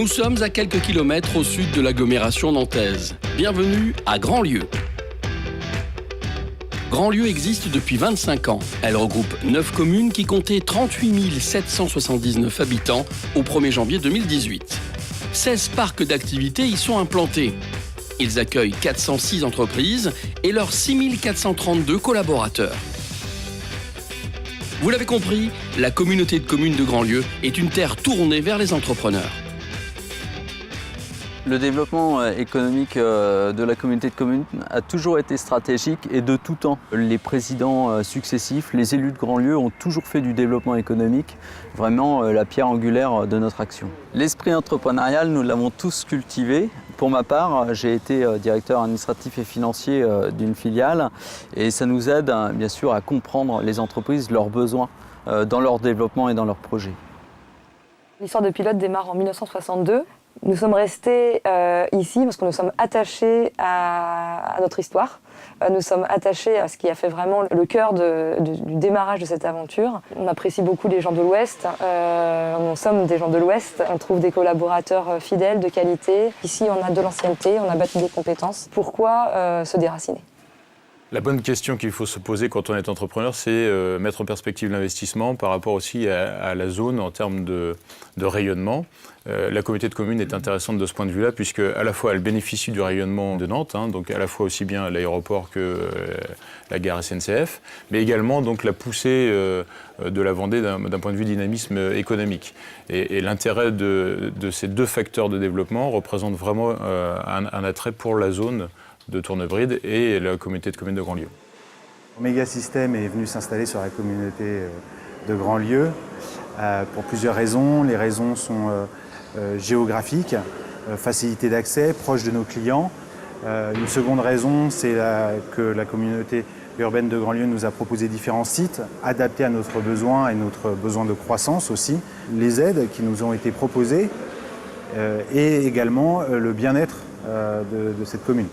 Nous sommes à quelques kilomètres au sud de l'agglomération nantaise. Bienvenue à Grandlieu. Grandlieu existe depuis 25 ans. Elle regroupe 9 communes qui comptaient 38 779 habitants au 1er janvier 2018. 16 parcs d'activités y sont implantés. Ils accueillent 406 entreprises et leurs 6 432 collaborateurs. Vous l'avez compris, la communauté de communes de Grandlieu est une terre tournée vers les entrepreneurs. Le développement économique de la communauté de communes a toujours été stratégique et de tout temps. Les présidents successifs, les élus de Grandlieu ont toujours fait du développement économique vraiment la pierre angulaire de notre action. L'esprit entrepreneurial, nous l'avons tous cultivé. Pour ma part, j'ai été directeur administratif et financier d'une filiale et ça nous aide bien sûr à comprendre les entreprises, leurs besoins dans leur développement et dans leurs projets. L'histoire de Pilote démarre en 1962. Nous sommes restés ici parce que nous sommes attachés à notre histoire. Nous sommes attachés à ce qui a fait vraiment le cœur du démarrage de cette aventure. On apprécie beaucoup les gens de l'Ouest. Nous sommes des gens de l'Ouest. On trouve des collaborateurs fidèles, de qualité. Ici, on a de l'ancienneté, on a bâti des compétences. Pourquoi se déraciner ? La bonne question qu'il faut se poser quand on est entrepreneur, c'est mettre en perspective l'investissement par rapport aussi à la zone en termes de rayonnement. La communauté de communes est intéressante de ce point de vue-là, puisque à la fois elle bénéficie du rayonnement de Nantes, donc à la fois aussi bien l'aéroport que la gare SNCF, mais également donc la poussée de la Vendée d'un point de vue dynamisme économique. Et l'intérêt de ces deux facteurs de développement représente vraiment un attrait pour la zone de Tournebride et la communauté de communes de Grandlieu. Megasystem est venu s'installer sur la communauté de Grandlieu pour plusieurs raisons. Les raisons sont géographiques, facilité d'accès, proche de nos clients. Une seconde raison, c'est que la communauté urbaine de Grandlieu nous a proposé différents sites adaptés à notre besoin et notre besoin de croissance aussi. Les aides qui nous ont été proposées et également le bien-être de cette commune.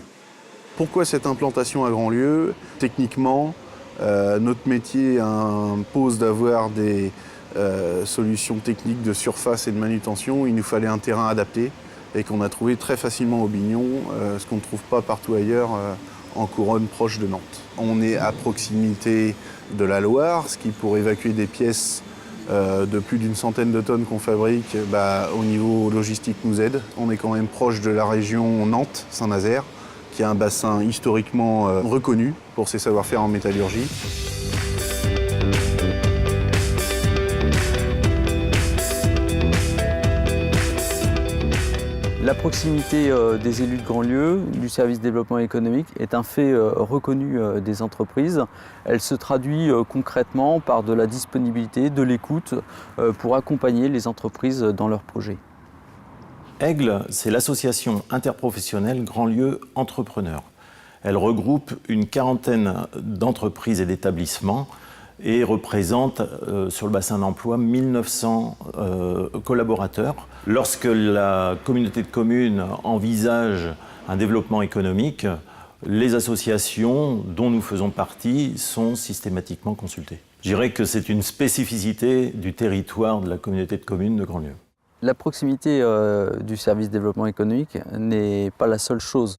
Pourquoi cette implantation à Grandlieu ? Techniquement, notre métier impose d'avoir des solutions techniques de surface et de manutention. Il nous fallait un terrain adapté et qu'on a trouvé très facilement au Bignon, ce qu'on ne trouve pas partout ailleurs en couronne proche de Nantes. On est à proximité de la Loire, ce qui pour évacuer des pièces de plus d'une centaine de tonnes qu'on fabrique, au niveau logistique nous aide. On est quand même proche de la région Nantes-Saint-Nazaire, qui a un bassin historiquement reconnu pour ses savoir-faire en métallurgie. La proximité des élus de Grandlieu, du service développement économique, est un fait reconnu des entreprises. Elle se traduit concrètement par de la disponibilité, de l'écoute pour accompagner les entreprises dans leurs projets. Aigle, c'est l'association interprofessionnelle Grandlieu Entrepreneurs. Elle regroupe une quarantaine d'entreprises et d'établissements et représente sur le bassin d'emploi 1900 collaborateurs. Lorsque la communauté de communes envisage un développement économique, les associations dont nous faisons partie sont systématiquement consultées. Je dirais que c'est une spécificité du territoire de la communauté de communes de Grandlieu. La proximité du service développement économique n'est pas la seule chose.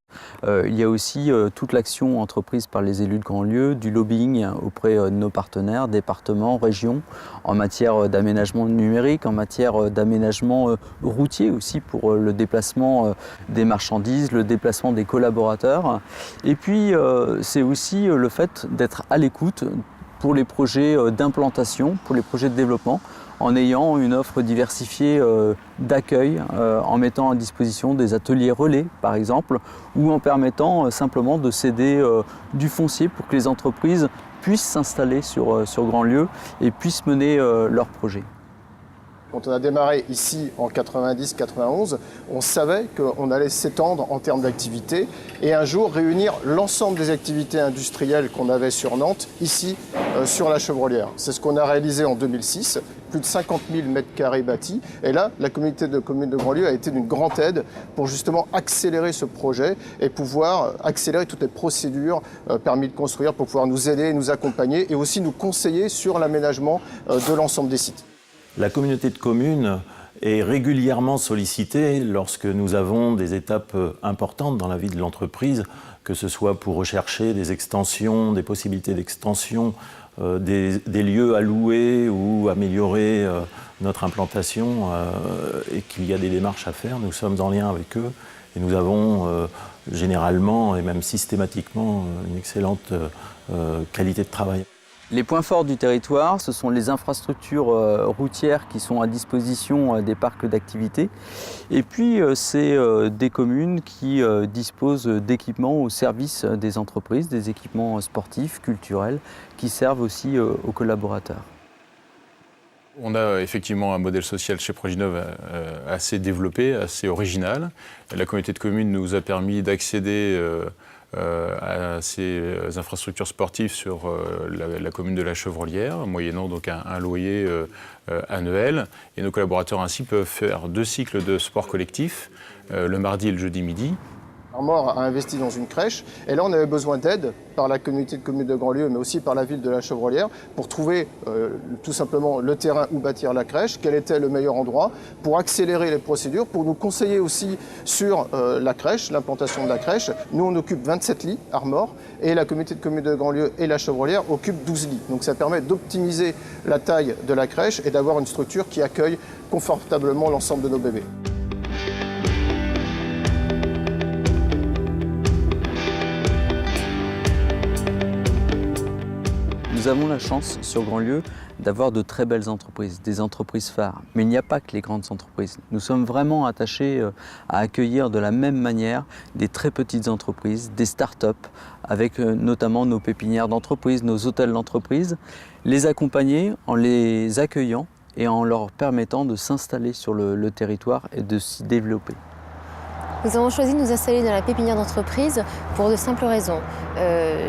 Il y a aussi toute l'action entreprise par les élus de Grandlieu, du lobbying auprès de nos partenaires, départements, régions, en matière d'aménagement numérique, en matière d'aménagement routier aussi pour le déplacement des marchandises, le déplacement des collaborateurs. Et puis c'est aussi le fait d'être à l'écoute pour les projets d'implantation, pour les projets de développement, en ayant une offre diversifiée d'accueil, en mettant à disposition des ateliers relais par exemple, ou en permettant simplement de céder du foncier pour que les entreprises puissent s'installer sur Grandlieu et puissent mener leurs projets. Quand on a démarré ici en 90-91, on savait qu'on allait s'étendre en termes d'activité et un jour réunir l'ensemble des activités industrielles qu'on avait sur Nantes, ici sur la Chevrolière. C'est ce qu'on a réalisé en 2006, plus de 50 000 m² bâtis. Et là, la communauté de communes de Grandlieu a été d'une grande aide pour justement accélérer ce projet et pouvoir accélérer toutes les procédures permis de construire pour pouvoir nous aider, nous accompagner et aussi nous conseiller sur l'aménagement de l'ensemble des sites. La communauté de communes est régulièrement sollicité lorsque nous avons des étapes importantes dans la vie de l'entreprise, que ce soit pour rechercher des extensions, des possibilités d'extension, des lieux à louer ou améliorer notre implantation et qu'il y a des démarches à faire. Nous sommes en lien avec eux et nous avons généralement et même systématiquement une excellente qualité de travail. Les points forts du territoire, ce sont les infrastructures routières qui sont à disposition des parcs d'activités. Et puis, c'est des communes qui disposent d'équipements au service des entreprises, des équipements sportifs, culturels, qui servent aussi aux collaborateurs. On a effectivement un modèle social chez Proginov assez développé, assez original. La communauté de communes nous a permis d'accéder à ces infrastructures sportives sur la commune de La Chevrolière, moyennant donc un loyer annuel. Et nos collaborateurs ainsi peuvent faire 2 cycles de sport collectif, le mardi et le jeudi midi. Armor a investi dans une crèche et là on avait besoin d'aide par la communauté de communes de Grandlieu mais aussi par la ville de La Chevrolière pour trouver tout simplement le terrain où bâtir la crèche, quel était le meilleur endroit pour accélérer les procédures, pour nous conseiller aussi sur la crèche, l'implantation de la crèche. Nous on occupe 27 lits Armor et la communauté de communes de Grandlieu et La Chevrolière occupe 12 lits. Donc ça permet d'optimiser la taille de la crèche et d'avoir une structure qui accueille confortablement l'ensemble de nos bébés. Nous avons la chance sur Grandlieu d'avoir de très belles entreprises, des entreprises phares. Mais il n'y a pas que les grandes entreprises. Nous sommes vraiment attachés à accueillir de la même manière des très petites entreprises, des start-up, avec notamment nos pépinières d'entreprise, nos hôtels d'entreprise, les accompagner en les accueillant et en leur permettant de s'installer sur le territoire et de s'y développer. Nous avons choisi de nous installer dans la pépinière d'entreprise pour de simples raisons.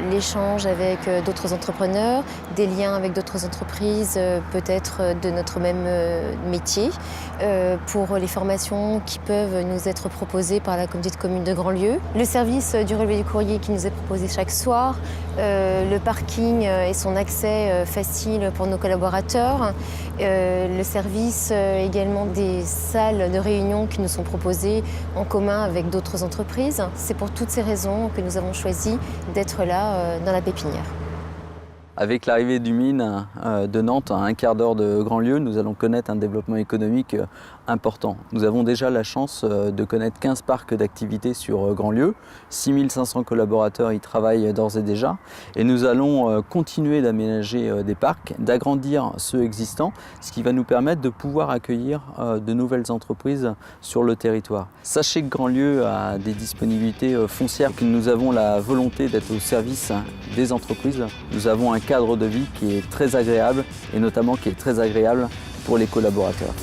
L'échange avec d'autres entrepreneurs, des liens avec d'autres entreprises, peut-être de notre même métier, pour les formations qui peuvent nous être proposées par la communauté de communes de Grandlieu, le service du relevé du courrier qui nous est proposé chaque soir, le parking et son accès facile pour nos collaborateurs, le service également des salles de réunion qui nous sont proposées en commun avec d'autres entreprises. C'est pour toutes ces raisons que nous avons choisi d'être là dans la pépinière. Avec l'arrivée du mine de Nantes à un quart d'heure de Grandlieu, nous allons connaître un développement économique important. Nous avons déjà la chance de connaître 15 parcs d'activités sur Grandlieu. 6500 collaborateurs y travaillent d'ores et déjà. Et nous allons continuer d'aménager des parcs, d'agrandir ceux existants, ce qui va nous permettre de pouvoir accueillir de nouvelles entreprises sur le territoire. Sachez que Grandlieu a des disponibilités foncières, que nous avons la volonté d'être au service des entreprises. Nous avons un cadre de vie qui est très agréable et notamment qui est très agréable pour les collaborateurs.